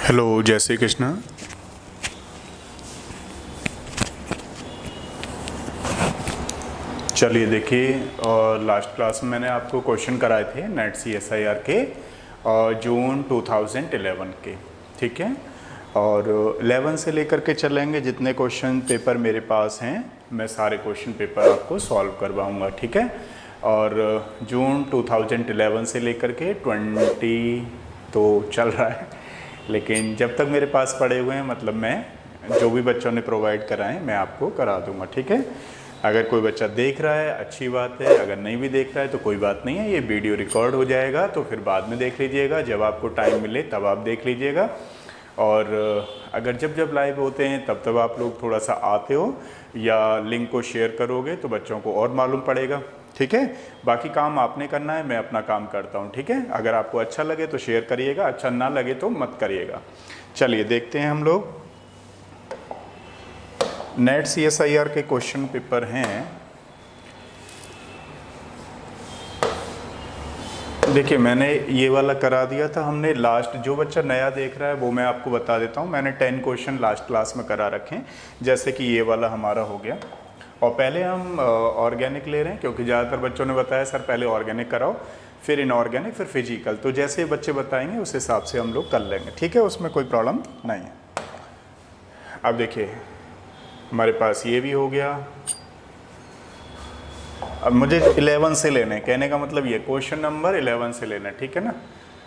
Hello, जय श्री कृष्ण। चलिए देखिए, लास्ट क्लास में मैंने आपको क्वेश्चन कराए थे नेट CSIR के जून 2011 के, ठीक है। और 11 से लेकर के चलेंगे, जितने क्वेश्चन पेपर मेरे पास हैं मैं सारे क्वेश्चन पेपर आपको सॉल्व करवाऊंगा, ठीक है। और जून 2011 से लेकर के 20 तो चल रहा है, लेकिन जब तक मेरे पास पड़े हुए हैं मतलब मैं जो भी बच्चों ने प्रोवाइड कराएं मैं आपको करा दूंगा, ठीक है। अगर कोई बच्चा देख रहा है अच्छी बात है, अगर नहीं भी देख रहा है तो कोई बात नहीं है, ये वीडियो रिकॉर्ड हो जाएगा तो फिर बाद में देख लीजिएगा, जब आपको टाइम मिले तब आप देख लीजिएगा। और अगर जब लाइव होते हैं तब आप लोग थोड़ा सा आते हो या लिंक को शेयर करोगे तो बच्चों को और मालूम पड़ेगा, ठीक है। बाकी काम आपने करना है, मैं अपना काम करता हूँ, ठीक है। अगर आपको अच्छा लगे तो शेयर करिएगा, अच्छा ना लगे तो मत करिएगा। चलिए देखते हैं हम लोग। नेट CSIR के क्वेश्चन पेपर हैं। देखिए मैंने ये वाला करा दिया था हमने लास्ट, जो बच्चा नया देख रहा है वो मैं आपको बता देता हूँ, मैंने 10 क्वेश्चन लास्ट क्लास में करा रखे हैं। जैसे कि ये वाला हमारा हो गया, और पहले हम ऑर्गेनिक ले रहे हैं क्योंकि ज़्यादातर बच्चों ने बताया सर पहले ऑर्गेनिक कराओ फिर इनऑर्गेनिक फिर फिजिकल, तो जैसे बच्चे बताएंगे उस हिसाब से हम लोग कर लेंगे, ठीक है, उसमें कोई प्रॉब्लम नहीं है। अब देखिए हमारे पास ये भी हो गया। अब मुझे 11 से लेना है, कहने का मतलब ये क्वेश्चन नंबर 11 से लेना है, ठीक है ना।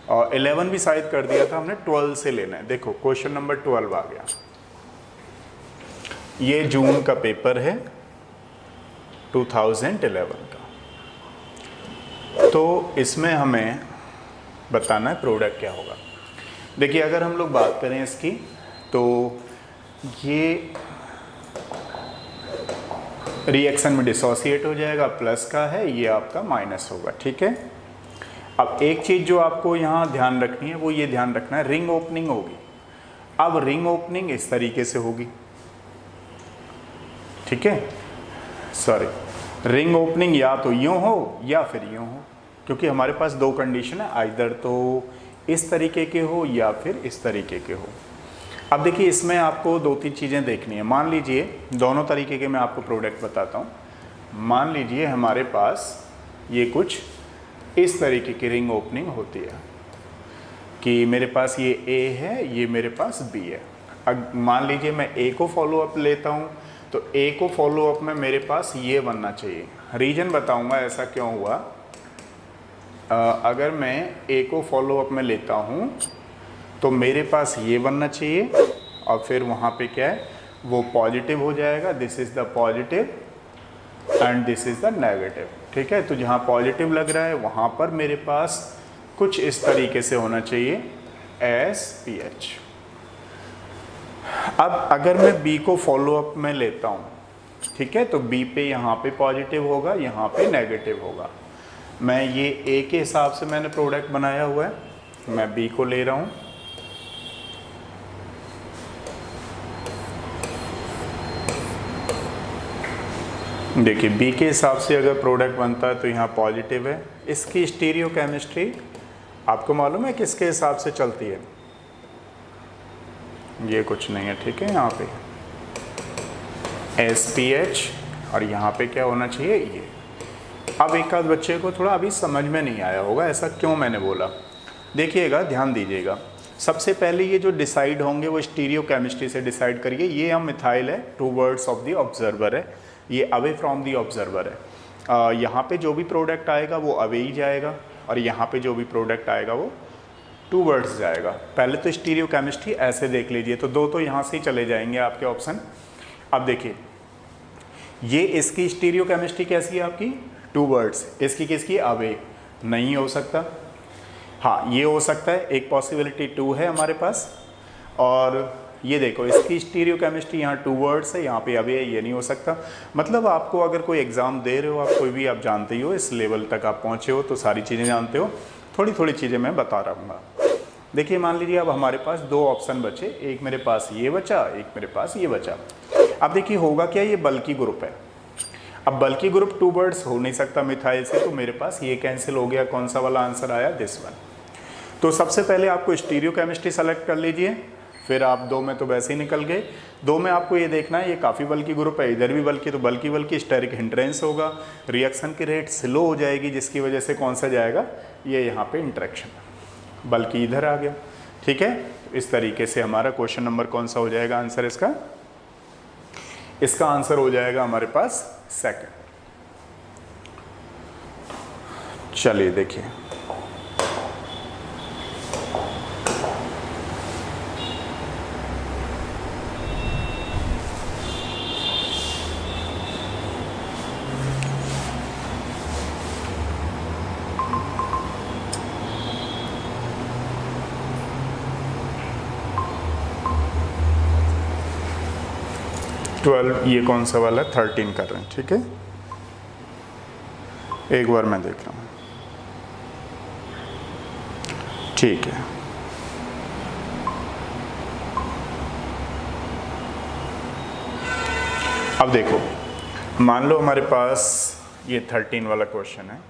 और 11 भी शायद कर दिया था हमने, 12 से लेना है। देखो क्वेश्चन नंबर 12 आ गया, ये जून का पेपर है 2011 का। तो इसमें हमें बताना है प्रोडक्ट क्या होगा। देखिए अगर हम लोग बात करें इसकी तो ये रिएक्शन में डिसोसिएट हो जाएगा, प्लस का है, ये आपका माइनस होगा, ठीक है। अब एक चीज़ जो आपको यहाँ ध्यान रखनी है वो ये ध्यान रखना है, रिंग ओपनिंग होगी। अब रिंग ओपनिंग इस तरीके से होगी, ठीक है। सॉरी, रिंग ओपनिंग या तो यूँ हो या फिर यूँ हो, क्योंकि हमारे पास दो कंडीशन है, आइदर तो इस तरीके के हो या फिर इस तरीके के हो। अब देखिए इसमें आपको दो तीन चीज़ें देखनी है। मान लीजिए दोनों तरीके के मैं आपको प्रोडक्ट बताता हूँ। मान लीजिए हमारे पास ये कुछ इस तरीके की रिंग ओपनिंग होती है कि मेरे पास ये A है, ये मेरे पास B है। अब मान लीजिए मैं A को फॉलोअप लेता हूँ तो A को फॉलोअप में मेरे पास ये बनना चाहिए। रीज़न बताऊँगा ऐसा क्यों हुआ। अगर मैं A को फॉलोअप में लेता हूँ तो मेरे पास ये बनना चाहिए, और फिर वहाँ पे क्या है वो पॉजिटिव हो जाएगा, this is the positive and this is the negative, ठीक है। तो जहाँ पॉजिटिव लग रहा है वहाँ पर मेरे पास कुछ इस तरीके से होना चाहिए SPH। अब अगर मैं B को फॉलोअप में लेता हूँ, ठीक है, तो B पे यहाँ पे पॉजिटिव होगा, यहाँ पे नेगेटिव होगा। मैं ये A के हिसाब से मैंने प्रोडक्ट बनाया हुआ है, मैं B को ले रहा हूँ। देखिए B के हिसाब से अगर प्रोडक्ट बनता है तो यहाँ पॉजिटिव है। इसकी स्टीरियो केमिस्ट्री आपको मालूम है किसके हिसाब से चलती है? ये कुछ नहीं है, ठीक है। यहाँ पे SPH और यहाँ पे क्या होना चाहिए ये। अब एक आध बच्चे को थोड़ा अभी समझ में नहीं आया होगा, ऐसा क्यों मैंने बोला, देखिएगा, ध्यान दीजिएगा। सबसे पहले ये जो डिसाइड होंगे वो स्टीरियो केमिस्ट्री से डिसाइड करिए। ये हम मिथाइल है, टूवर्ड्स ऑफ द ऑब्जर्वर है, ये अवे फ्रॉम दी ऑब्जर्वर है। यहाँ पे जो भी प्रोडक्ट आएगा वो अवे ही जाएगा, और यहाँ पे जो भी प्रोडक्ट आएगा वो टूवर्ड्स जाएगा। पहले तो स्टीरियो केमिस्ट्री ऐसे देख लीजिए, तो दो तो यहाँ से ही चले जाएंगे आपके ऑप्शन। अब देखिए ये इसकी स्टीरियो केमिस्ट्री कैसी है आपकी, टूवर्ड्स, इसकी किसकी, अवे, नहीं हो सकता। हाँ ये हो सकता है, एक पॉसिबिलिटी 2 है हमारे पास। और ये देखो इसकी स्टीरियो केमिस्ट्री यहाँ टूवर्ड्स है, यहाँ पे अवे है, ये नहीं हो सकता। मतलब आपको अगर कोई एग्ज़ाम दे रहे हो, आप कोई भी आप जानते ही हो, इस लेवल तक आप पहुँचे हो तो सारी चीज़ें जानते हो, थोड़ी थोड़ी चीज़ें मैं बता रहूँगा। देखिए मान लीजिए अब हमारे पास दो ऑप्शन बचे, एक मेरे पास ये बचा, एक मेरे पास ये बचा। अब देखिए होगा क्या, ये बल्कि ग्रुप है। अब बल्कि ग्रुप टूवर्ड्स हो नहीं सकता मिथाइल से, तो मेरे पास ये कैंसिल हो गया। कौन सा वाला आंसर आया, दिस वन। तो सबसे पहले आपको स्टीरियोकेमिस्ट्री सेलेक्ट कर लीजिए, फिर आप 2 में तो वैसे ही निकल गए। 2 में आपको ये देखना है ये काफ़ी बल्कि ग्रुप है, इधर भी बल्कि, तो बल्कि स्टेरिक हिंड्रेंस होगा, रिएक्शन की रेट स्लो हो जाएगी, जिसकी वजह से कौन सा जाएगा, ये यहाँ पे इंटरेक्शन, बल्कि इधर आ गया। ठीक है, इस तरीके से हमारा क्वेश्चन नंबर कौन सा हो जाएगा आंसर इसका आंसर हो जाएगा हमारे पास सेकंड। चलिए देखिए, ये कौन सा वाला है, 13 कर रहे हैं। ठीक है, एक बार मैं देख रहा हूँ। ठीक है, अब देखो, मान लो हमारे पास ये 13 वाला क्वेश्चन है।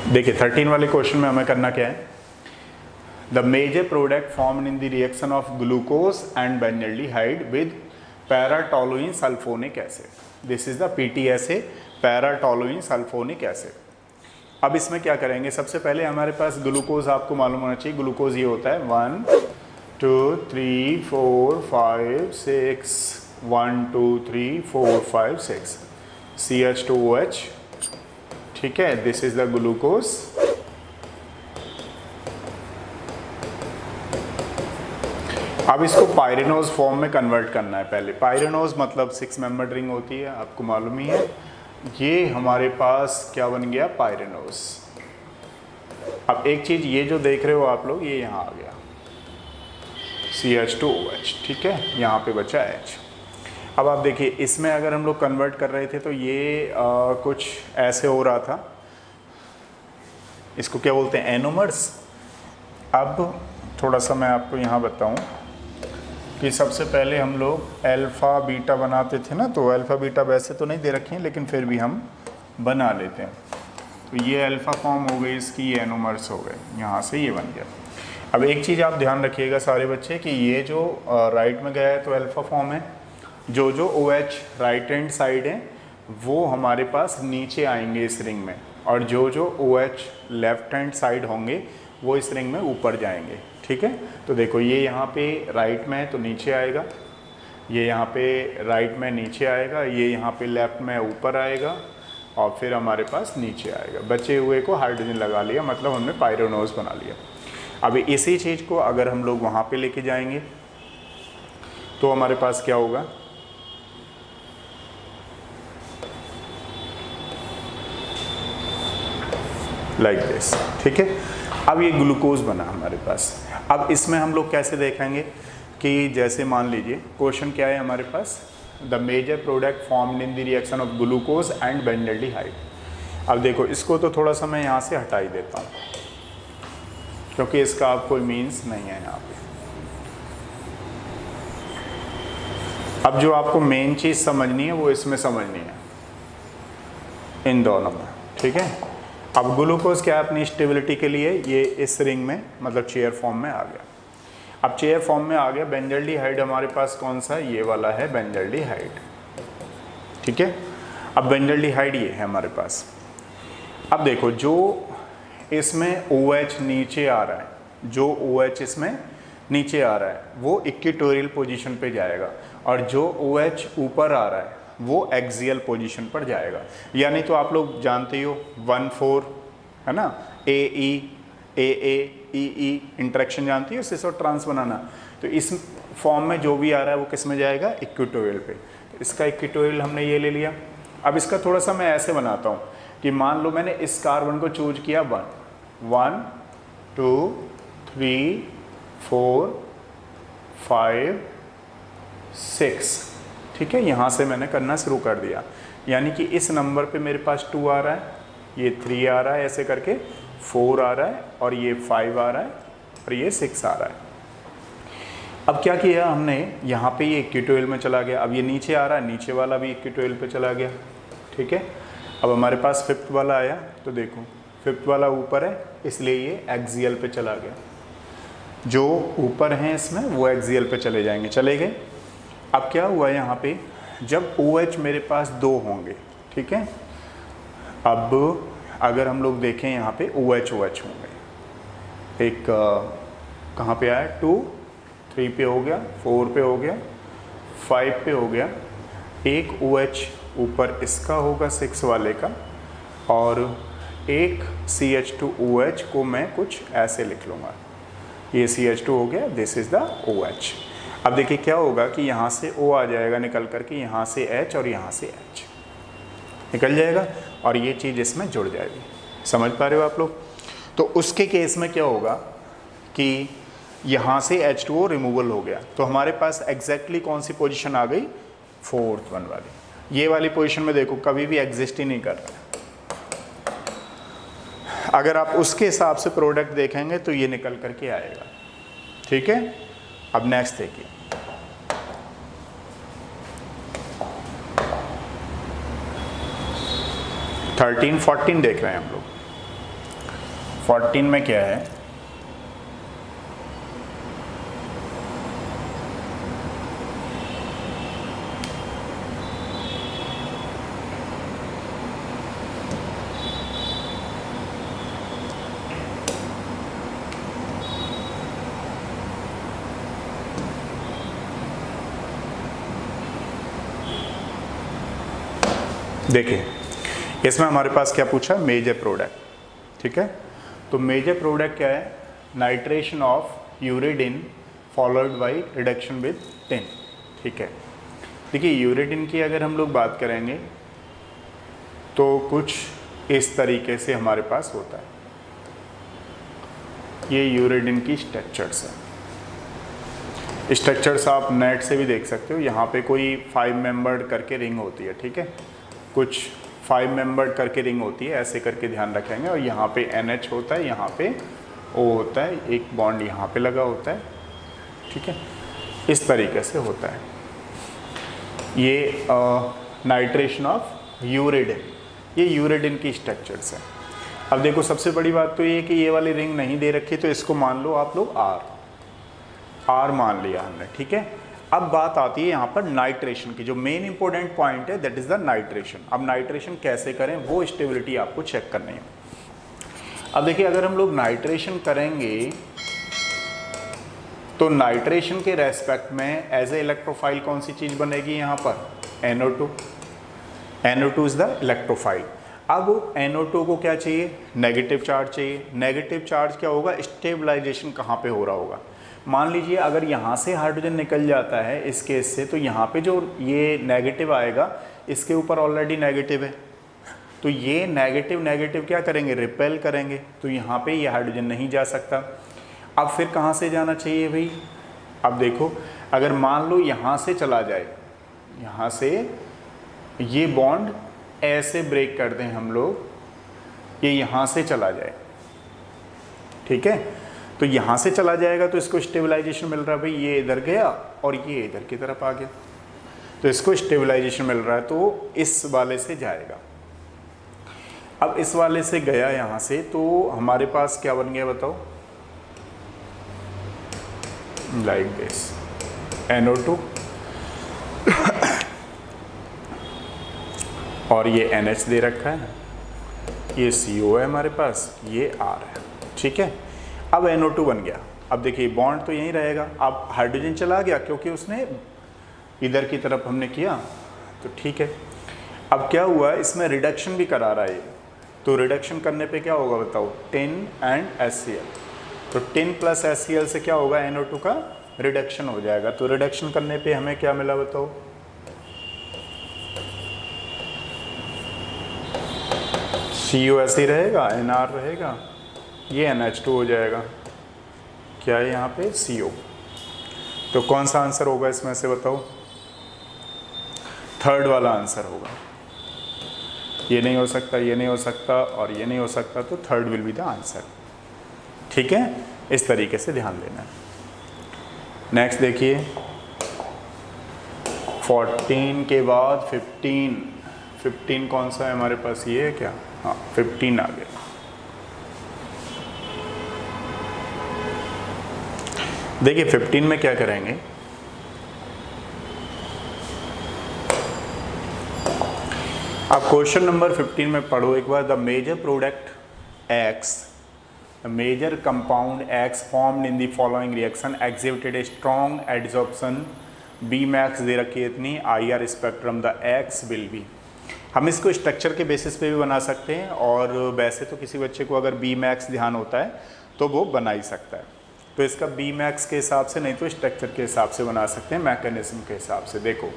देखिए 13 वाले क्वेश्चन में हमें करना क्या है, the major product formed in the reaction of glucose and benzaldehyde with paratoluene sulphonic acid, this is the PTSA, paratoluene sulphonic acid. अब इसमें क्या करेंगे, सबसे पहले हमारे पास ग्लूकोज आपको मालूम होना चाहिए, ग्लूकोज ये होता है 1 2 3 4 5 6 1 2 3 4 5 6 CH2OH। ठीक है, दिस इज द ग्लूकोज। अब इसको पायरेनोज फॉर्म में कन्वर्ट करना है। पहले पायरेनोज मतलब 6 मेंबर रिंग होती है, आपको मालूम ही है। ये हमारे पास क्या बन गया, पायरेनोज। अब एक चीज ये जो देख रहे हो आप लोग, ये यहाँ आ गया CH2OH। ठीक है, यहाँ पे बचा H। अब आप देखिए, इसमें अगर हम लोग कन्वर्ट कर रहे थे तो ये कुछ ऐसे हो रहा था, इसको क्या बोलते हैं, एनोमर्स। अब थोड़ा सा मैं आपको यहाँ बताऊँ कि सबसे पहले हम लोग अल्फ़ा बीटा बनाते थे ना, तो अल्फ़ा बीटा वैसे तो नहीं दे रखे हैं, लेकिन फिर भी हम बना लेते हैं। तो ये अल्फ़ा फॉर्म हो गई इसकी, ये एनोमर्स हो गए, यहाँ से ये बन गया। अब एक चीज़ आप ध्यान रखिएगा सारे बच्चे कि ये जो राइट में गया है तो अल्फ़ा फॉर्म है, जो OH राइट हैंड साइड है वो हमारे पास नीचे आएंगे इस रिंग में, और जो OH लेफ्ट हैंड साइड होंगे वो इस रिंग में ऊपर जाएंगे। ठीक है, तो देखो ये यहाँ पे राइट में है तो नीचे आएगा, ये यहाँ पे राइट में नीचे आएगा, ये यहाँ पे लेफ्ट में ऊपर आएगा, और फिर हमारे पास नीचे आएगा। बचे हुए को हाइड्रोजन लगा लिया, मतलब हमने पायरेनोज बना लिया। अब इसी चीज़ को अगर हम लोग वहाँ पे लेके जाएंगे तो हमारे पास क्या होगा, लाइक दिस। ठीक है, अब ये ग्लूकोज बना हमारे पास। अब इसमें हम लोग कैसे देखेंगे कि जैसे मान लीजिए क्वेश्चन क्या है हमारे पास, the major product formed in the reaction of glucose and benzaldehyde. अब देखो इसको तो थोड़ा सा मैं यहाँ से हटा ही देता हूँ, क्योंकि इसका अब कोई मीन्स नहीं है यहाँ पे। अब जो आपको मेन चीज़ समझनी है वो इसमें समझनी है, इन दोनों में। ठीक है, अब ग्लूकोज क्या है अपनी स्टेबिलिटी के लिए, ये इस रिंग में मतलब चेयर फॉर्म में आ गया। अब चेयर फॉर्म में आ गया, बेंजल्डिहाइड हमारे पास कौन सा, ये वाला है बेंजल्डिहाइड। ठीक है, अब बेंजल्डिहाइड ये है हमारे पास। अब देखो जो इसमें OH नीचे आ रहा है, जो OH इसमें नीचे आ रहा है वो इक्वेटोरियल पोजीशन पे जाएगा, और जो OH ऊपर आ रहा है वो एक्सियल पोजीशन पर जाएगा। यानी तो आप लोग जानते ही हो 1-4 है ना, AE AA EE इंटरेक्शन जानती हो, सिस और ट्रांस बनाना। तो इस फॉर्म में जो भी आ रहा है वो किस में जाएगा, इक्वेटोरियल पे। तो इसका इक्वेटोरियल हमने ये ले लिया। अब इसका थोड़ा सा मैं ऐसे बनाता हूँ कि मान लो मैंने इस कार्बन को चूज किया 1 2 3 4 5 6। ठीक है, यहाँ से मैंने करना शुरू कर दिया, यानी कि इस नंबर पे मेरे पास 2 आ रहा है, ये 3 आ रहा है, ऐसे करके 4 आ रहा है, और ये 5 आ रहा है, और ये 6 आ रहा है। अब क्या किया हमने, यहाँ पे ये इक्विटोरियल में चला गया, अब ये नीचे आ रहा है, नीचे वाला भी इक्विटोरियल पे चला गया, ठीक है। अब हमारे पास फिफ्थ वाला आया, तो देखो फिफ्थ वाला ऊपर है इसलिए ये एक्सियल पे चला गया, जो ऊपर हैं इसमें वो एक्सियल पे चले जाएंगे, चले गए। अब क्या हुआ यहाँ पे, जब OH मेरे पास 2 होंगे, ठीक है, अब अगर हम लोग देखें यहाँ पे OH होंगे, एक कहाँ पे आया 2, 3 पे हो गया, 4 पे हो गया, 5 पे हो गया, एक OH ऊपर इसका होगा 6 वाले का, और एक CH2OH को मैं कुछ ऐसे लिख लूँगा, ये CH2 हो गया, दिस इज़ द OH। अब देखिए क्या होगा कि यहाँ से O आ जाएगा निकल करके, यहाँ से H और यहाँ से H निकल जाएगा, और ये चीज़ इसमें जुड़ जाएगी। समझ पा रहे हो आप लोग? तो उसके केस में क्या होगा कि यहाँ से H2O रिमूवल हो गया, तो हमारे पास एग्जैक्टली कौन सी पोजीशन आ गई, 4th वन वाली। ये वाली पोजीशन में देखो कभी भी एग्जिस्ट ही नहीं करता। अगर आप उसके हिसाब से प्रोडक्ट देखेंगे तो ये निकल करके आएगा, ठीक है। अब नेक्स्ट देखिए, थर्टीन 14 देख रहे हैं हम लोग। 14 में क्या है, देखिए इसमें हमारे पास क्या पूछा, मेजर प्रोडक्ट, ठीक है। तो मेजर प्रोडक्ट क्या है, nitration of uridine followed by reduction with tin, ठीक है। देखिए यूरिडिन की अगर हम लोग बात करेंगे तो कुछ इस तरीके से हमारे पास होता है, ये यूरिडिन की स्ट्रक्चर्स है। स्ट्रक्चर्स आप नेट से भी देख सकते हो, यहाँ पे कोई 5 मेंबर्ड करके रिंग होती है, ठीक है, कुछ 5 मेंबर्ड करके रिंग होती है, ऐसे करके ध्यान रखेंगे। और यहाँ पे NH होता है, यहाँ पे O होता है, एक बॉन्ड यहाँ पे लगा होता है, ठीक है, इस तरीके से होता है। ये नाइट्रेशन ऑफ यूरिडिन, ये यूरिडिन की स्ट्रक्चर्स है। अब देखो सबसे बड़ी बात तो ये कि ये वाली रिंग नहीं दे रखी, तो इसको मान लो आप लोग R मान लिया हमने, ठीक है। अब बात आती है यहाँ पर नाइट्रेशन की, जो मेन इंपॉर्टेंट पॉइंट है दैट इज द नाइट्रेशन। अब नाइट्रेशन कैसे करें वो स्टेबिलिटी आपको चेक करनी है। अब देखिए अगर हम लोग नाइट्रेशन करेंगे तो नाइट्रेशन के रेस्पेक्ट में एज ए इलेक्ट्रोफाइल कौन सी चीज़ बनेगी यहाँ पर, NO2। NO2 is the electrophile. अब NO2 को क्या चाहिए, नेगेटिव चार्ज चाहिए। नेगेटिव चार्ज क्या होगा, स्टेबलाइजेशन कहाँ पे हो रहा होगा, मान लीजिए अगर यहाँ से हाइड्रोजन निकल जाता है इस केस से, तो यहाँ पे जो ये नेगेटिव आएगा इसके ऊपर ऑलरेडी नेगेटिव है, तो ये नेगेटिव नेगेटिव क्या करेंगे, रिपेल करेंगे, तो यहाँ पे ये हाइड्रोजन नहीं जा सकता। अब फिर कहाँ से जाना चाहिए भाई, अब देखो अगर मान लो यहाँ से चला जाए, यहाँ से ये बॉन्ड ऐसे ब्रेक कर दें हम लोग, ये यहाँ से चला जाए, ठीक है, तो यहाँ से चला जाएगा तो इसको स्टेबलाइजेशन मिल रहा है भाई, ये इधर गया और ये इधर की तरफ आ गया, तो इसको स्टेबलाइजेशन मिल रहा है, तो इस वाले से जाएगा। अब इस वाले से गया यहाँ से, तो हमारे पास क्या बन गया बताओ, लाइक दिस NO2 और ये NH दे रखा है, ये CO है हमारे पास, ये R है, ठीक है। अब NO2 बन गया। अब देखिए बॉन्ड तो यहीं रहेगा, अब हाइड्रोजन चला गया क्योंकि उसने इधर की तरफ हमने किया, तो ठीक है। अब क्या हुआ, इसमें रिडक्शन भी करा रहा है, तो रिडक्शन करने पे क्या होगा बताओ, टिन एंड HCl, तो टिन प्लस HCl से क्या होगा, NO2 का रिडक्शन हो जाएगा। तो रिडक्शन करने पे हमें क्या मिला बताओ, CO ऐसे ही रहेगा, NR रहेगा, ये NH2 हो जाएगा, क्या है यहाँ पे CO। तो कौन सा आंसर होगा इसमें से बताओ, थर्ड वाला आंसर होगा। ये नहीं हो सकता, ये नहीं हो सकता और ये नहीं हो सकता, तो third will be the answer, ठीक है। इस तरीके से ध्यान देना है। नेक्स्ट देखिए 14 के बाद 15 कौन सा है हमारे पास, ये है क्या, हाँ 15 आ गया। देखिए 15 में क्या करेंगे, अब क्वेश्चन नंबर 15 में पढ़ो एक बार। The major product X, the major compound X formed in the following reaction exhibited a strong adsorption Bmax दे रखी है इतनी, IR spectrum the X will be। हम इसको स्ट्रक्चर के बेसिस पे भी बना सकते हैं, और वैसे तो किसी बच्चे को अगर Bmax ध्यान होता है तो वो बना ही सकता है। तो इसका Bmax के हिसाब से, नहीं तो स्ट्रक्चर के हिसाब से बना सकते हैं, मैकेनिज्म के हिसाब से। देखो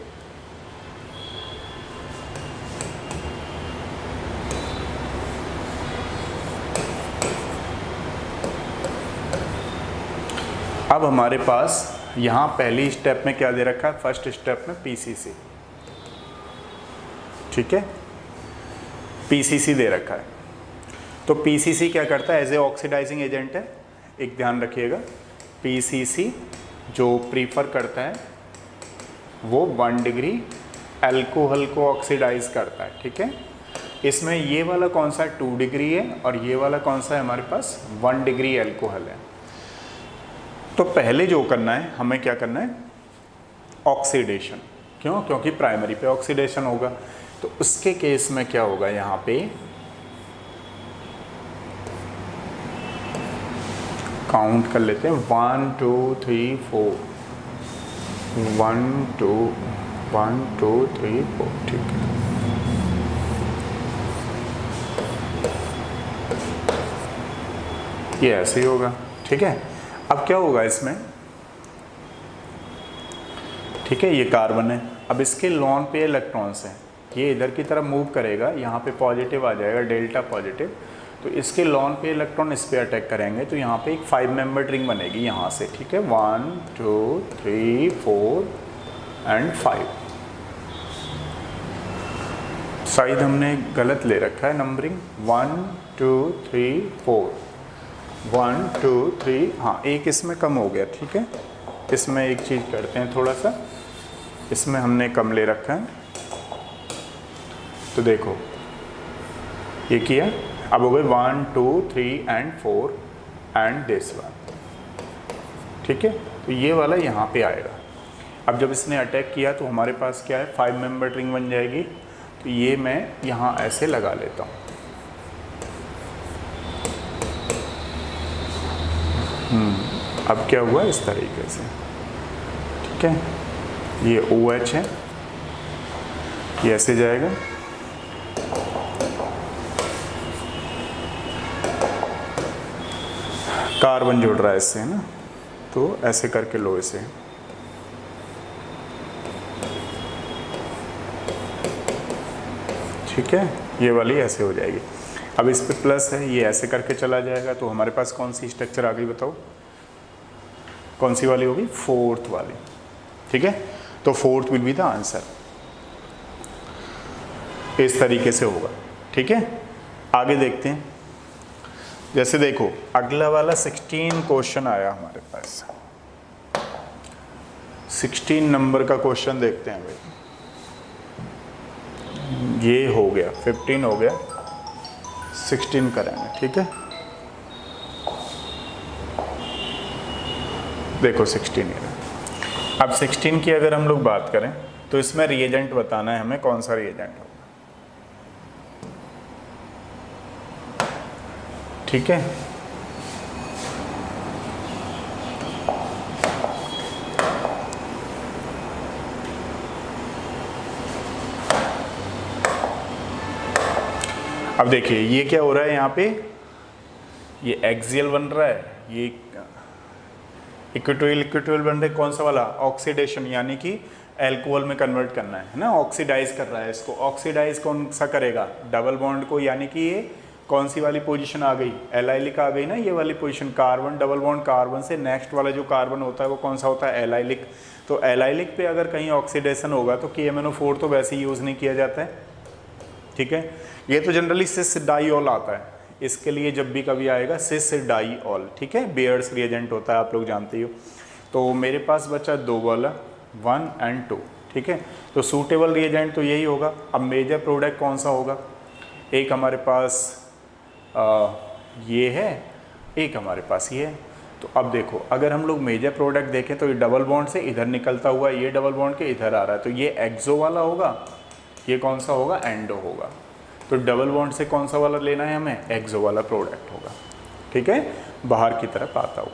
अब हमारे पास यहाँ पहली स्टेप में क्या दे रखा है, फर्स्ट स्टेप में PCC, ठीक है, PCC दे रखा है। तो PCC क्या करता है, एज ए ऑक्सीडाइजिंग एजेंट है, एक ध्यान रखिएगा। PCC जो प्रीफर करता है वो 1 डिग्री अल्कोहल को ऑक्सीडाइज करता है, ठीक है। इसमें ये वाला कौन सा 2 डिग्री है, और ये वाला कौन सा है हमारे पास 1 डिग्री अल्कोहल है। तो पहले जो करना है, हमें क्या करना है, ऑक्सीडेशन। क्यों, क्योंकि प्राइमरी पे ऑक्सीडेशन होगा। तो उसके केस में क्या होगा, यहाँ पे काउंट कर लेते हैं, 1 2 3 4, 1 2 1 2 3 4, ठीक है। ये ऐसे ही होगा, ठीक है। अब क्या होगा इसमें, ठीक है, ये कार्बन है, अब इसके लॉन पे इलेक्ट्रॉन्स हैं, ये इधर की तरफ मूव करेगा, यहाँ पे पॉजिटिव आ जाएगा, डेल्टा पॉजिटिव। तो इसके लॉन पे इलेक्ट्रॉन इस पे अटैक करेंगे, तो यहाँ पे एक 5 मेंबर रिंग बनेगी यहाँ से, ठीक है, 1 2 3 4 एंड 5। शायद हमने गलत ले रखा है नंबरिंग, 1 2 3 4, 1 2 3, हाँ एक इसमें कम हो गया, ठीक है। इसमें एक चीज़ करते हैं, थोड़ा सा इसमें हमने कम ले रखा है। तो देखो ये किया, अब हो गए 1 2 3 एंड 4 एंड दिस वन, ठीक है। तो ये वाला यहाँ पे आएगा। अब जब इसने अटैक किया तो हमारे पास क्या है, 5 मेंबर रिंग बन जाएगी। तो ये मैं यहाँ ऐसे लगा लेता हूँ, अब क्या हुआ इस तरीके से, ठीक है। ये OH है, ये ऐसे जाएगा, कार्बन जुड़ रहा है इससे, है ना, तो ऐसे करके लो इसे, ठीक है। ये वाली ऐसे हो जाएगी। अब इस पे प्लस है, ये ऐसे करके चला जाएगा। तो हमारे पास कौन सी स्ट्रक्चर आ गई बताओ, कौन सी वाली होगी, 4th वाली, ठीक है। तो 4th will be the answer, इस तरीके से होगा, ठीक है। आगे देखते हैं, जैसे देखो अगला वाला 16 क्वेश्चन आया हमारे पास, 16 नंबर का क्वेश्चन देखते हैं भाई। ये हो गया 15 हो गया, 16 करेंगे, ठीक है। देखो 16 है। अब 16 की अगर हम लोग बात करें तो इसमें रिएजेंट बताना है हमें, कौन सा रिएजेंट होगा, ठीक है। अब देखिए ये क्या हो रहा है यहाँ पे, ये एक्सियल बन रहा है, ये इक्वेटोरियल बन रहा है, कौन सा वाला, ऑक्सीडेशन, यानी कि एल्कोहल में कन्वर्ट करना है ना, ऑक्सीडाइज कर रहा है इसको। ऑक्सीडाइज कौन सा करेगा, डबल बॉन्ड को, यानी कि ये कौन सी वाली पोजीशन आ गई, एलाइलिक आ गई ना, ये वाली position, carbon double bond, carbon से नेक्स्ट वाला जो कार्बन होता है वो कौन सा होता है, एलाइलिक। तो एलाइलिक पे अगर कहीं ऑक्सीडेशन होगा तो KMnO4 तो वैसे ही यूज़ नहीं किया जाता है, ठीक है। ये तो जनरली सिस डाईऑल आता है, इसके लिए जब भी कभी आएगा सिस डाईऑल, ठीक है, बेयर्स रिएजेंट होता है, आप लोग जानते ही हो। तो मेरे पास बचा 2 वाला 1 and 2, ठीक है। तो सूटेबल रिएजेंट तो यही होगा। अब मेजर प्रोडक्ट कौन सा होगा, एक हमारे पास ये है, एक हमारे पास ये है। तो अब देखो अगर हम लोग मेजर प्रोडक्ट देखें तो ये डबल बॉन्ड से इधर निकलता हुआ ये डबल बॉन्ड के इधर आ रहा है, तो ये एक्सो वाला होगा, ये कौन सा होगा, एंडो होगा। तो डबल बॉन्ड से कौन सा वाला लेना है हमें, एक्सो वाला प्रोडक्ट होगा, ठीक है, बाहर की तरफ आता हुआ।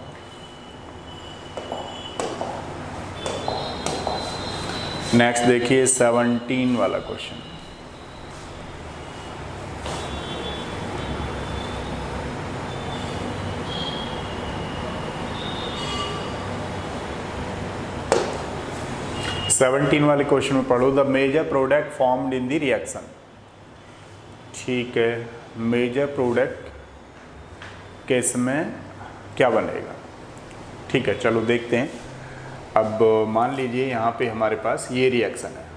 नेक्स्ट देखिए 17 वाला क्वेश्चन। वाले क्वेश्चन में पढ़ो, the major product formed in the reaction. ठीक है, मेजर प्रोडक्ट केस में क्या बनेगा, ठीक है, चलो देखते हैं। अब मान लीजिए यहाँ पे हमारे पास ये रिएक्शन है,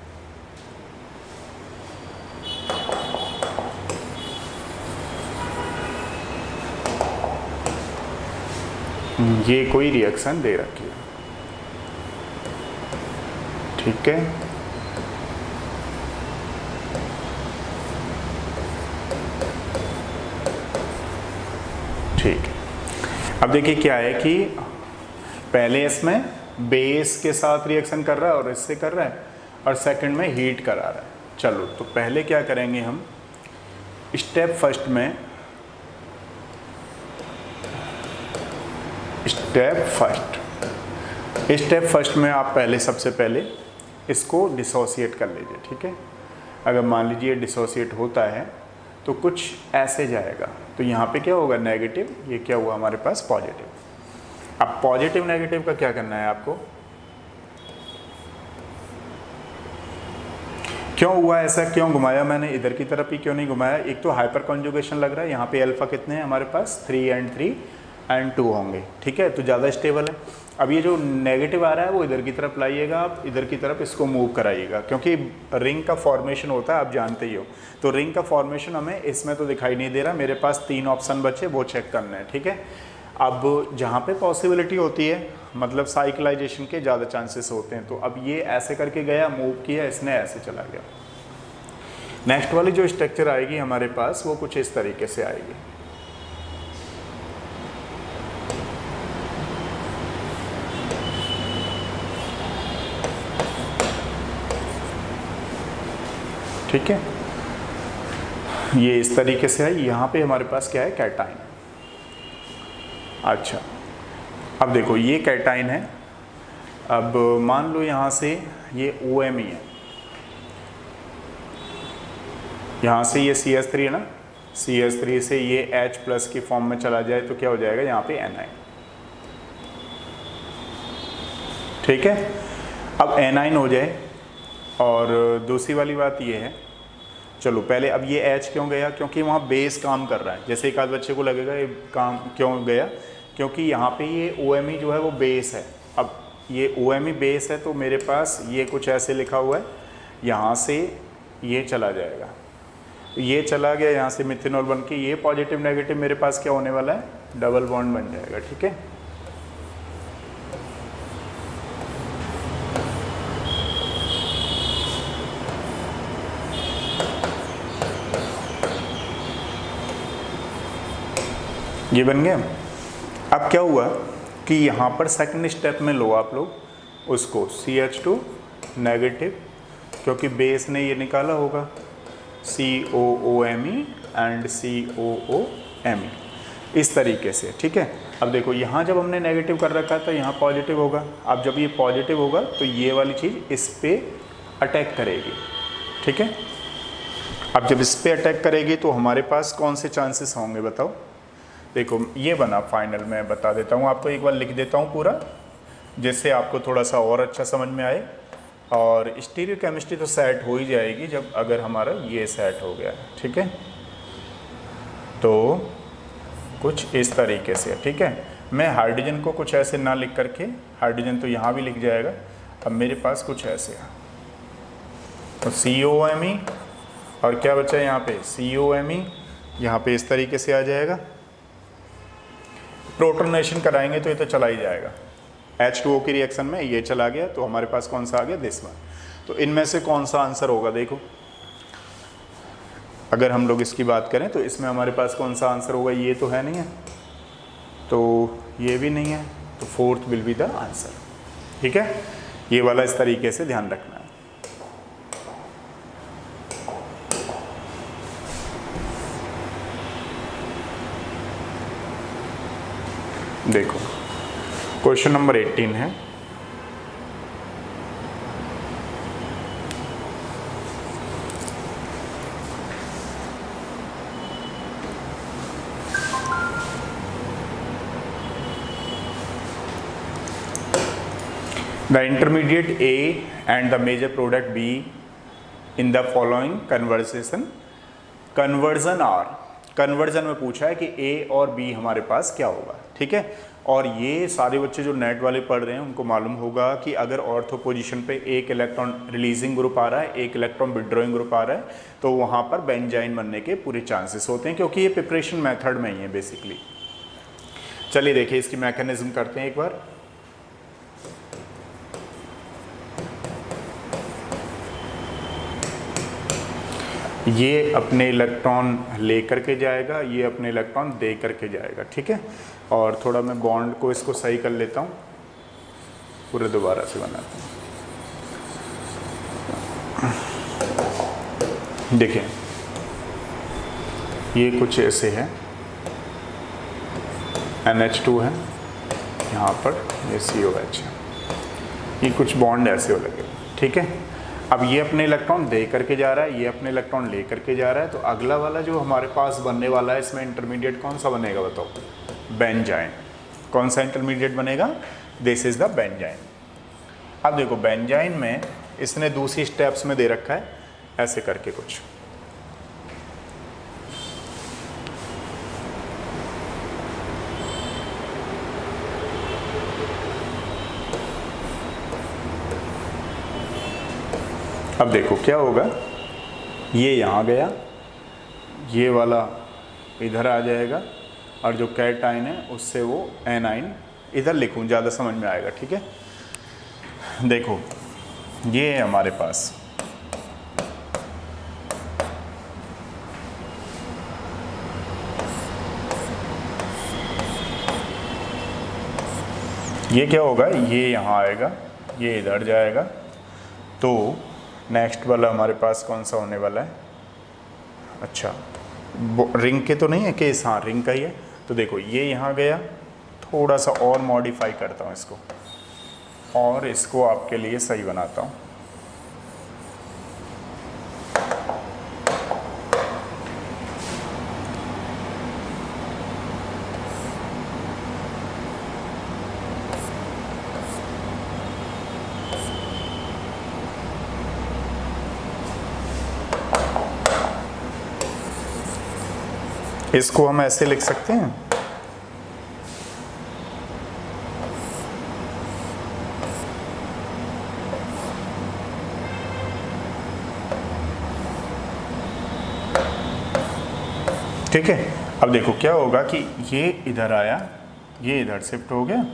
ये कोई रिएक्शन दे रखी है, ठीक है। ठीक है, अब देखिए क्या है कि पहले इसमें बेस के साथ रिएक्शन कर रहा है और इससे कर रहा है, और सेकंड में हीट करा रहा है। चलो तो पहले क्या करेंगे हम, स्टेप फर्स्ट में आप पहले सबसे पहले इसको डिसोसिएट कर लीजिए, ठीक है। अगर मान लीजिए डिसोसिएट होता है तो कुछ ऐसे जाएगा, तो यहाँ पे क्या होगा, नेगेटिव, ये क्या हुआ हमारे पास पॉजिटिव। अब पॉजिटिव नेगेटिव का क्या करना है आपको, क्यों हुआ ऐसा, क्यों घुमाया मैंने इधर की तरफ ही क्यों नहीं घुमाया, एक तो हाइपर कॉन्जुगेशन लग रहा है, यहाँ पे अल्फा कितने हैं हमारे पास 3 and 3 and 2 होंगे, ठीक है, तो ज़्यादा स्टेबल है। अब ये जो नेगेटिव आ रहा है वो इधर की तरफ लाइएगा, आप इधर की तरफ इसको मूव कराइएगा, क्योंकि रिंग का फॉर्मेशन होता है, आप जानते ही हो। तो रिंग का फॉर्मेशन हमें इसमें तो दिखाई नहीं दे रहा, मेरे पास 3 ऑप्शन बचे, वो चेक करने हैं, ठीक है। अब जहाँ पे पॉसिबिलिटी होती है, मतलब साइक्लाइजेशन के ज़्यादा चांसेस होते हैं, तो अब ये ऐसे करके गया, मूव किया, इसने ऐसे चला गया। नेक्स्ट वाली जो स्ट्रक्चर आएगी हमारे पास वो कुछ इस तरीके से आएगी, ठीक है, ये इस तरीके से है। यहाँ पे हमारे पास क्या है, कैटाइन। अच्छा, अब देखो ये कैटाइन है, अब मान लो यहाँ से ये OMe है, यहाँ से ये CH3 है ना, CH3 से ये H+ की फॉर्म में चला जाए तो क्या हो जाएगा, यहाँ पे Ni, ठीक है। अब एनाइन हो जाए, और दूसरी वाली बात ये है, चलो पहले अब ये H क्यों गया, क्योंकि वहाँ बेस काम कर रहा है। जैसे एक आध बच्चे को लगेगा ये काम क्यों गया, क्योंकि यहाँ पे ये OMe जो है वो बेस है। अब ये OMe बेस है तो मेरे पास ये कुछ ऐसे लिखा हुआ है, यहाँ से ये चला जाएगा, ये चला गया, यहाँ से मिथेनॉल बन के ये पॉजिटिव नेगेटिव मेरे पास क्या होने वाला है, डबल बॉन्ड बन जाएगा, ठीक है। ये बन गया। अब क्या हुआ कि यहाँ पर सेकंड स्टेप में लो आप लोग उसको CH2 नेगेटिव, क्योंकि बेस ने ये निकाला होगा COOMe एंड COOMe, इस तरीके से, ठीक है। अब देखो यहाँ जब हमने नेगेटिव कर रखा था, यहाँ पॉजिटिव होगा। अब जब ये पॉजिटिव होगा तो ये वाली चीज़ इस पर अटैक करेगी, ठीक है। अब जब इस पर अटैक करेगी तो हमारे पास कौन से चांसेस होंगे बताओ। देखो ये बना फाइनल, मैं बता देता हूँ आपको, एक बार लिख देता हूँ पूरा, जिससे आपको थोड़ा सा और अच्छा समझ में आए। और स्टीरियोकेमिस्ट्री तो सेट हो ही जाएगी जब अगर हमारा ये सेट हो गया, ठीक है। तो कुछ इस तरीके से, ठीक है। मैं हाइड्रोजन को कुछ ऐसे ना लिख करके, हाइड्रोजन तो यहाँ भी लिख जाएगा, अब मेरे पास कुछ ऐसे है, तो COMe और क्या बचा है यहाँ पे COMe, यहाँ पे इस तरीके से आ जाएगा। प्रोटोनेशन कराएंगे तो ये तो चला ही जाएगा, H2O की रिएक्शन में ये चला गया, तो हमारे पास कौन सा आ गया, दिस वन। तो इनमें से कौन सा आंसर होगा, देखो अगर हम लोग इसकी बात करें तो इसमें हमारे पास कौन सा आंसर होगा, ये तो है नहीं है, तो ये भी नहीं है, तो fourth will be the answer. ठीक है, ये वाला इस तरीके से ध्यान रखना है। देखो क्वेश्चन नंबर 18 है, the intermediate A and the major product B in the following conversion are, conversion में पूछा है कि A और B हमारे पास क्या होगा। ठीक है, और ये सारे बच्चे जो नेट वाले पढ़ रहे हैं उनको मालूम होगा कि अगर ऑर्थो पोजीशन पे एक इलेक्ट्रॉन रिलीजिंग ग्रुप आ रहा है, एक इलेक्ट्रॉन विड्रॉइंग ग्रुप आ रहा है, तो वहाँ पर बेंजाइन बनने के पूरे चांसेस होते हैं, क्योंकि ये प्रिपरेशन मेथड में ही है बेसिकली। चलिए देखिए इसकी मैकेनिज्म करते हैं एक बार। ये अपने इलेक्ट्रॉन ले करके जाएगा, ये अपने इलेक्ट्रॉन दे करके जाएगा। ठीक है, और थोड़ा मैं बॉन्ड को इसको सही कर लेता हूँ, पूरे दोबारा से बनाता हूँ। देखिए ये कुछ ऐसे है, NH2 है, यहाँ पर ये COH है, ये कुछ बॉन्ड ऐसे हो लगे। ठीक है, अब ये अपने इलेक्ट्रॉन दे करके जा रहा है, ये अपने इलेक्ट्रॉन ले करके जा रहा है, तो अगला वाला जो हमारे पास बनने वाला है इसमें इंटरमीडिएट कौन सा बनेगा बताओ, बेंजाइन। कौन सा इंटरमीडिएट बनेगा, दिस इज द बेंजाइन। अब देखो बेंजाइन में इसने दूसरी स्टेप्स में दे रखा है ऐसे करके कुछ, अब देखो क्या होगा, ये यहाँ गया, ये वाला इधर आ जाएगा, और जो कैटाइन है उससे वो एनाइन इधर लिखूँ, ज़्यादा समझ में आएगा। ठीक है, देखो ये है हमारे पास, ये क्या होगा, ये यहाँ आएगा, ये इधर जाएगा, तो नेक्स्ट वाला हमारे पास कौन सा होने वाला है, अच्छा रिंग के तो नहीं है केस, हाँ रिंग का ही है। तो देखो ये यहाँ गया, थोड़ा सा और मॉडिफाई करता हूँ इसको, और इसको आपके लिए सही बनाता हूँ। इसको हम ऐसे लिख सकते हैं, ठीक है। अब देखो क्या होगा कि ये इधर आया, ये इधर शिफ्ट हो गया,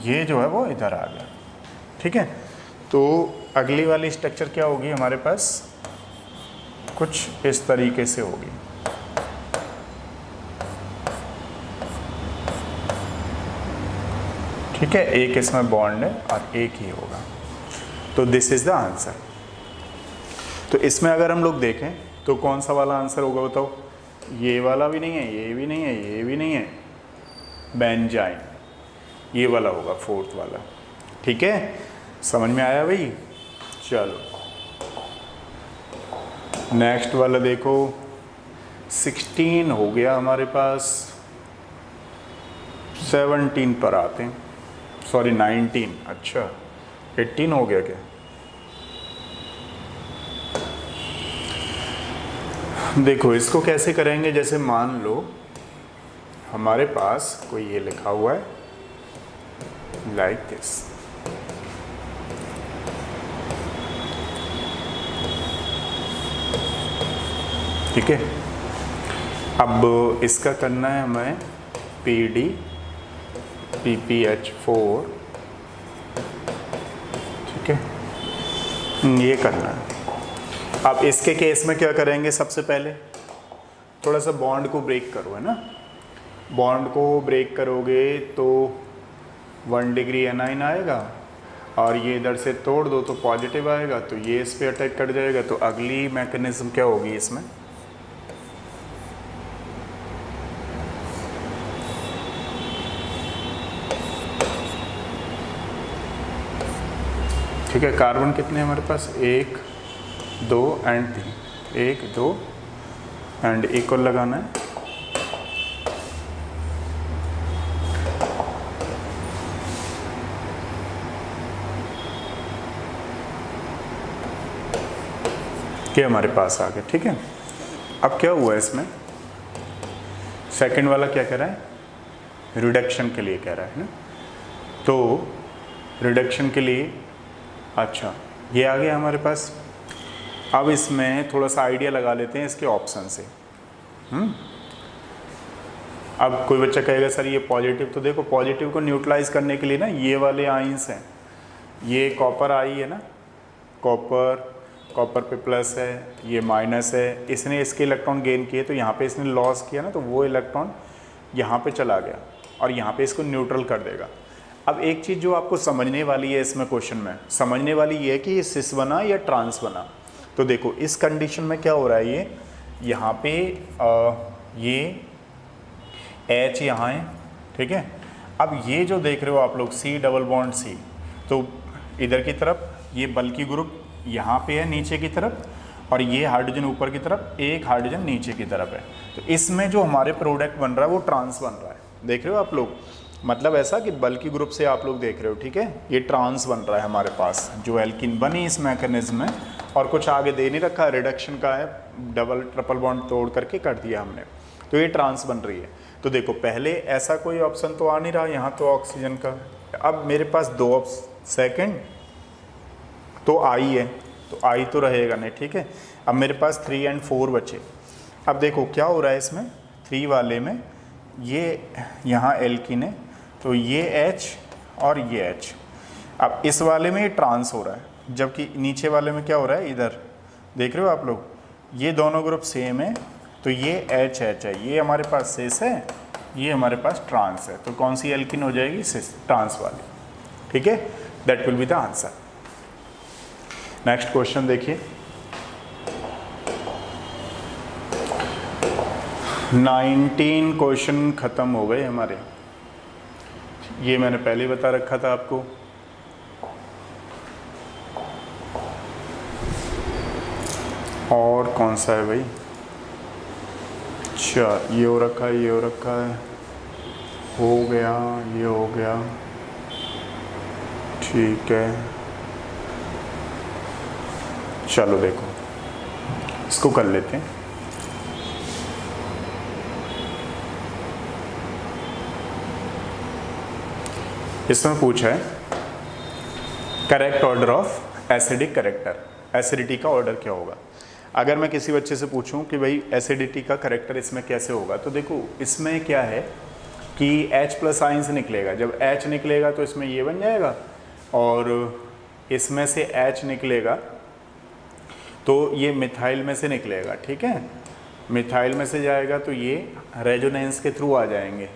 ये जो है वो इधर आ गया। ठीक है, तो अगली वाली स्ट्रक्चर क्या होगी हमारे पास, कुछ इस तरीके से होगी। ठीक है, एक इसमें बॉन्ड है और एक ही होगा, तो दिस इज द आंसर। तो इसमें अगर हम लोग देखें तो कौन सा वाला आंसर होगा बताओ, ये वाला भी नहीं है, ये भी नहीं है, ये भी नहीं है, बेंजाइन, ये वाला होगा फोर्थ वाला। ठीक है, समझ में आया भाई। चलो नेक्स्ट वाला देखो, 16 हो गया हमारे पास, 17 पर आते हैं, सॉरी 19, अच्छा 18 हो गया क्या। देखो इसको कैसे करेंगे, जैसे मान लो हमारे पास कोई ये लिखा हुआ है लाइक दिस, ठीक है। अब इसका करना है हमें PD PPH4 ये करना है। अब इसके केस में क्या करेंगे, सबसे पहले थोड़ा सा बॉन्ड को ब्रेक करो, है ना। बॉन्ड को ब्रेक करोगे तो 1 डिग्री एनाइन आएगा और ये इधर से तोड़ दो तो पॉजिटिव आएगा, तो ये इस पे अटैक कर जाएगा। तो अगली मैकेनिज्म क्या होगी इसमें, ठीक है। कार्बन कितने हमारे पास, 1 2 एंड 3, 1 2 एंड एक और लगाना है। क्या हमारे पास आ गया, ठीक है। अब क्या हुआ इसमें, सेकंड वाला क्या कह रहा है, रिडक्शन के लिए कह रहा है ना। तो रिडक्शन के लिए, अच्छा ये आ गया हमारे पास। अब इसमें थोड़ा सा आइडिया लगा लेते हैं इसके ऑप्शन से। अब कोई बच्चा कहेगा सर ये पॉजिटिव, तो देखो पॉजिटिव को न्यूट्रलाइज करने के लिए ना ये वाले आइंस हैं, ये कॉपर आई है ना, कॉपर पे प्लस है, ये माइनस है, इसने इसके इलेक्ट्रॉन गेन किए तो यहाँ पे इसने लॉस किया ना, तो वो इलेक्ट्रॉन यहाँ पे चला गया और यहाँ पे इसको न्यूट्रल कर देगा। अब एक चीज़ जो आपको समझने वाली है इसमें क्वेश्चन में, समझने वाली ये है कि ये सिस बना या ट्रांस बना। तो देखो इस कंडीशन में क्या हो रहा है, ये यहाँ पे ये H यहाँ है, ठीक है। अब ये जो देख रहे हो आप लोग C डबल बॉन्ड C, तो इधर की तरफ ये बल्कि ग्रुप यहाँ पे है नीचे की तरफ, और ये हाइड्रोजन ऊपर की तरफ, एक हाइड्रोजन नीचे की तरफ है। तो इसमें जो हमारे प्रोडक्ट बन रहा है वो ट्रांस बन रहा है, देख रहे हो आप लोग। मतलब ऐसा कि बल्कि ग्रुप से आप लोग देख रहे हो, ठीक है। ये ट्रांस बन रहा है हमारे पास, जो एल्किन बनी इस मैकेनिज्म में, और कुछ आगे दे नहीं रखा, रिडक्शन का है, डबल ट्रिपल बॉन्ड तोड़ करके कर दिया हमने, तो ये ट्रांस बन रही है। तो देखो पहले ऐसा कोई ऑप्शन तो आ नहीं रहा यहाँ, तो ऑक्सीजन का। अब मेरे पास 2 ऑप्शन, सेकेंड तो आई है, तो आई तो रहेगा नहीं, ठीक है। अब मेरे पास 3 और 4 बचे। अब देखो क्या हो रहा है इसमें, 3 वाले में ये यहाँ एल्किन है, तो ये H और ये H। अब इस वाले में ये ट्रांस हो रहा है, जबकि नीचे वाले में क्या हो रहा है, इधर देख रहे हो आप लोग, ये दोनों ग्रुप सेम है, तो ये H H है, ये हमारे पास सिस है, ये हमारे पास ट्रांस है। तो कौन सी एल्किन हो जाएगी, सिस, ट्रांस वाली, ठीक है। That will be the answer. Next question देखिए, 19 क्वेश्चन खत्म हो गए हमारे, ये मैंने पहले बता रखा था आपको। और कौन सा है भाई, अच्छा ये हो रखा है, ये हो रखा है, हो गया, ये हो गया, ठीक है। चलो देखो इसको कर लेते हैं। इसमें पूछा है correct order of acidic character, acidity का ऑर्डर क्या होगा। अगर मैं किसी बच्चे से पूछूं कि भाई एसिडिटी का करेक्टर इसमें कैसे होगा, तो देखो इसमें क्या है कि H+ आयन से निकलेगा, जब H निकलेगा तो इसमें ये बन जाएगा, और इसमें से H निकलेगा तो ये मिथाइल में से निकलेगा, ठीक है। मिथाइल में से जाएगा तो ये रेजोनेंस के थ्रू आ जाएंगे।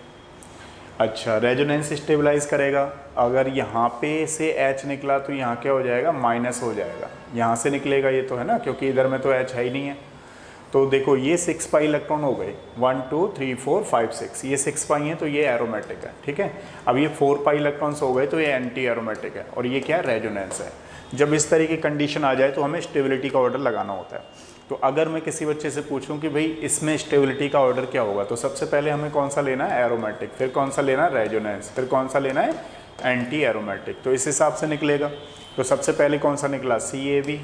अच्छा, रेजोनेंस स्टेबलाइज करेगा, अगर यहाँ पे से H निकला तो यहाँ क्या हो जाएगा, माइनस हो जाएगा। यहाँ से निकलेगा ये तो है ना, क्योंकि इधर में तो H है ही नहीं है। तो देखो ये 6 पाई इलेक्ट्रॉन हो गए, 1 2 3 4 5 6, ये 6 पाई है तो ये एरोमेटिक है, ठीक है। अब ये 4 पाई इलेक्ट्रॉन्स हो गए तो ये एंटी एरोमेटिक है, और ये क्या है, रेजोनेंस है। जब इस तरह की कंडीशन आ जाए तो हमें स्टेबिलिटी का ऑर्डर लगाना होता है। तो अगर मैं किसी बच्चे से पूछूं कि भाई इसमें स्टेबिलिटी का ऑर्डर क्या होगा, तो सबसे पहले हमें कौन सा लेना है, एरोमेटिक, फिर कौन सा लेना है, रेजोनेंस, फिर कौन सा लेना है, एंटी एरोमेटिक। तो इस हिसाब से निकलेगा। तो सबसे पहले कौन सा निकला, CAB।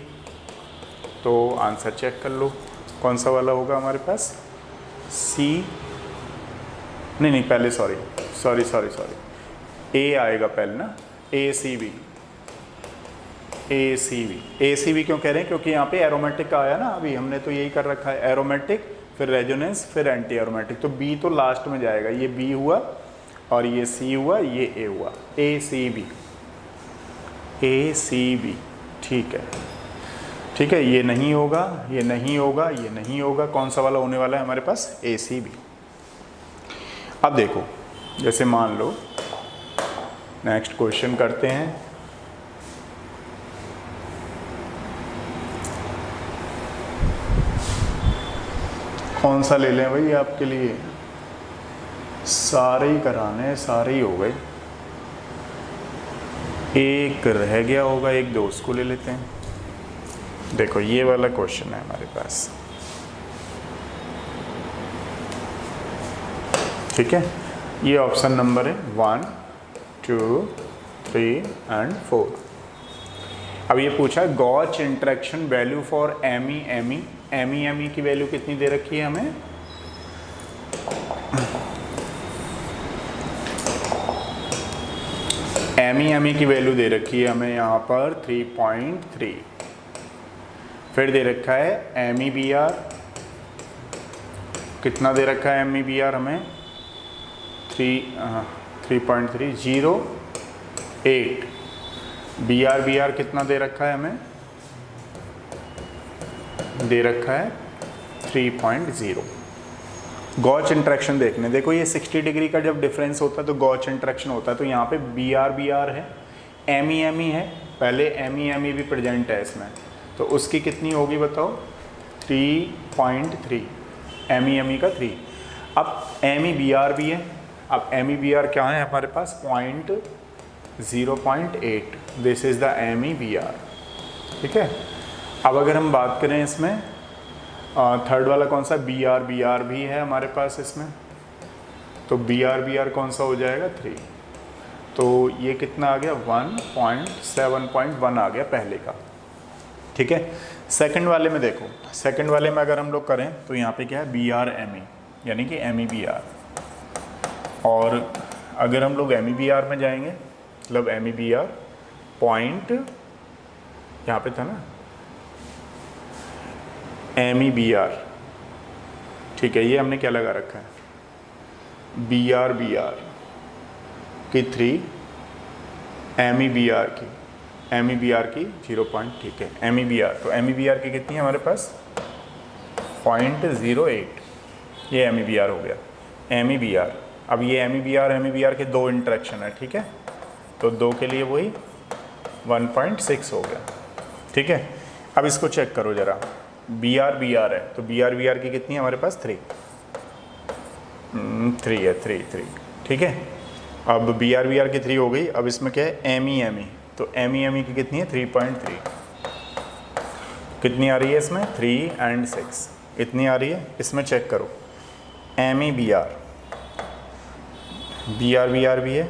तो आंसर चेक कर लो कौन सा वाला होगा हमारे पास, नहीं पहले सॉरी A आएगा पहले ना, ACB क्यों कह रहे हैं, क्योंकि यहाँ पे एरोमेटिक का आया ना, अभी हमने तो यही कर रखा है, एरोमेटिक फिर रेजोनेंस फिर एंटी एरोमेटिक, तो B तो लास्ट में जाएगा, ये B हुआ और ये C हुआ, ये A हुआ, ACB, ठीक है। ठीक है, ये नहीं होगा, ये नहीं होगा, ये नहीं होगा, कौन सा वाला होने वाला है हमारे पास? AC भी। अब देखो, जैसे मान लो नेक्स्ट क्वेश्चन करते हैं। कौन सा ले लें भाई आपके लिए? सारे ही कराने हैं, सारे ही हो गए, एक रह गया होगा, एक दोस्त को ले लेते हैं। देखो ये वाला क्वेश्चन है हमारे पास, ठीक है। ये ऑप्शन नंबर है 1, 2, 3 एंड 4। अब ये पूछा है गॉच इंटरेक्शन वैल्यू फॉर एमी की वैल्यू कितनी दे रखी है हमें? एमी की वैल्यू दे रखी है हमें यहाँ पर 3.3। फिर दे रखा है MEBR, कितना दे रखा है MEBR हमें? 3.308। BR कितना दे रखा है हमें? दे रखा है 3.0। गॉच इंटरेक्शन देखने, देखो ये 60 डिग्री का जब डिफरेंस होता है तो गॉच इंटरेक्शन होता है। तो यहाँ पे BR है, MEME है, पहले MEME भी प्रेजेंट है इसमें, तो उसकी कितनी होगी बताओ? 3.3, MEME का 3। अब MEBR भी है, अब MEBR क्या है हमारे पास? 0.8, दिस इज़ द MEBR, ठीक है। अब अगर हम बात करें इसमें थर्ड वाला कौन सा? BR भी है हमारे पास इसमें, तो BR कौन सा हो जाएगा? 3। तो ये कितना आ गया? 1.7.1 आ गया पहले का, ठीक है। सेकंड वाले में देखो, सेकंड वाले में अगर हम लोग करें तो यहाँ पे क्या है? BRME यानी कि MEBR। और अगर हम लोग MEBR में जाएंगे, मतलब MEBR पॉइंट यहाँ पे था ना, MEBR, ठीक है, ये हमने क्या लगा रखा है? BR की 3, MEBR की 0. ठीक है, MEBR, तो MEBR की कितनी है हमारे पास? 0.08, ये MEBR हो गया। MEBR, अब ये MEBR के दो इंटरेक्शन है, ठीक है, तो दो के लिए वही 1.6 हो गया, ठीक है। अब इसको चेक करो ज़रा, BR है, तो BR की कितनी है हमारे पास? 3 है, 3, ठीक है। अब BR की 3 हो गई। अब इसमें क्या है? MEME, तो MEME की कितनी है? 3.3। कितनी आ रही है इसमें? 3 and 6, इतनी आ रही है। इसमें चेक करो, MEBR भी है,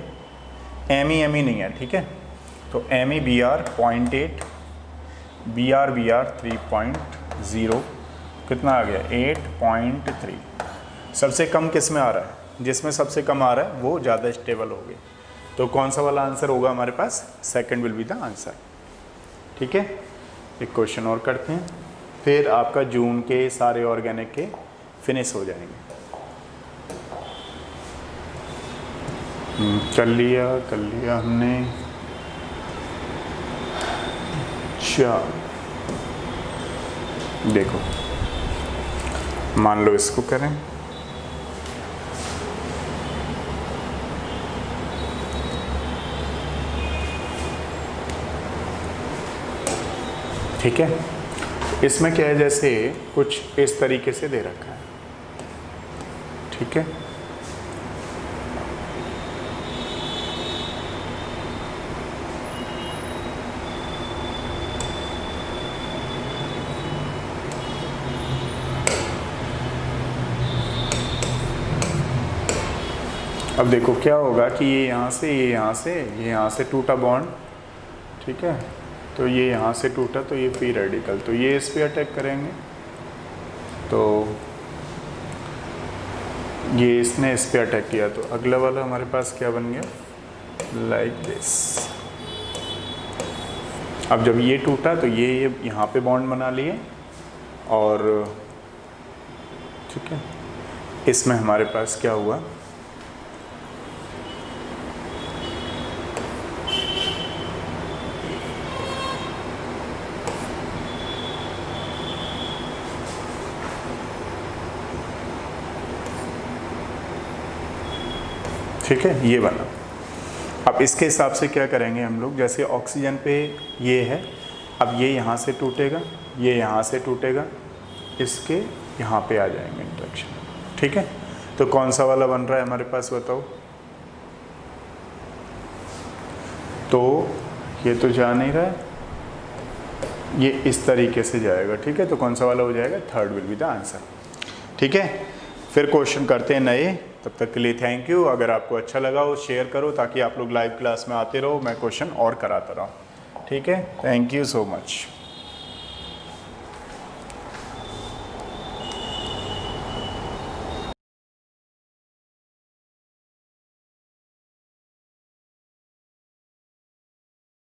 MEME नहीं है, ठीक है। तो MEBR 0.8, BR 3.0, कितना आ गया? 8.3। सबसे कम किस में आ रहा है? जिसमें सबसे कम आ रहा है वो ज़्यादा स्टेबल हो गई। तो कौन सा वाला आंसर होगा हमारे पास? Second will be the answer, ठीक है। एक क्वेश्चन और करते हैं, फिर आपका जून के सारे ऑर्गेनिक के फिनिश हो जाएंगे। कर लिया हमने। अच्छा देखो, मान लो इसको करें, ठीक है। इसमें क्या है? जैसे कुछ इस तरीके से दे रखा है, ठीक है। अब देखो क्या होगा कि ये यहाँ से टूटा बॉन्ड, ठीक है, तो ये यहाँ से टूटा, तो ये फ्री रेडिकल, तो ये इस पे अटैक करेंगे, तो ये इसने इस पे अटैक किया, तो अगला वाला हमारे पास क्या बन गया? Like this. अब जब ये टूटा तो ये यहाँ पे बॉन्ड बना लिए, और ठीक है, इसमें हमारे पास क्या हुआ? ठीक है, ये बना। अब इसके हिसाब से क्या करेंगे हम लोग, जैसे ऑक्सीजन पे ये है, अब ये यहाँ से टूटेगा, ये यहाँ से टूटेगा, इसके यहाँ पे आ जाएंगे इंट्रैक्शन। ठीक है, तो कौन सा वाला बन रहा है हमारे पास बताओ। तो ये तो जा नहीं रहा है, ये इस तरीके से जाएगा। ठीक है, तो कौन सा वाला हो जाएगा, third will be the answer. ठीक है, फिर क्वेश्चन करते हैं नए। तब तक के लिए थैंक यू। अगर आपको अच्छा लगा हो शेयर करो ताकि आप लोग लाइव क्लास में आते रहो, मैं क्वेश्चन और कराता रहूँ। ठीक है, थैंक यू सो मच।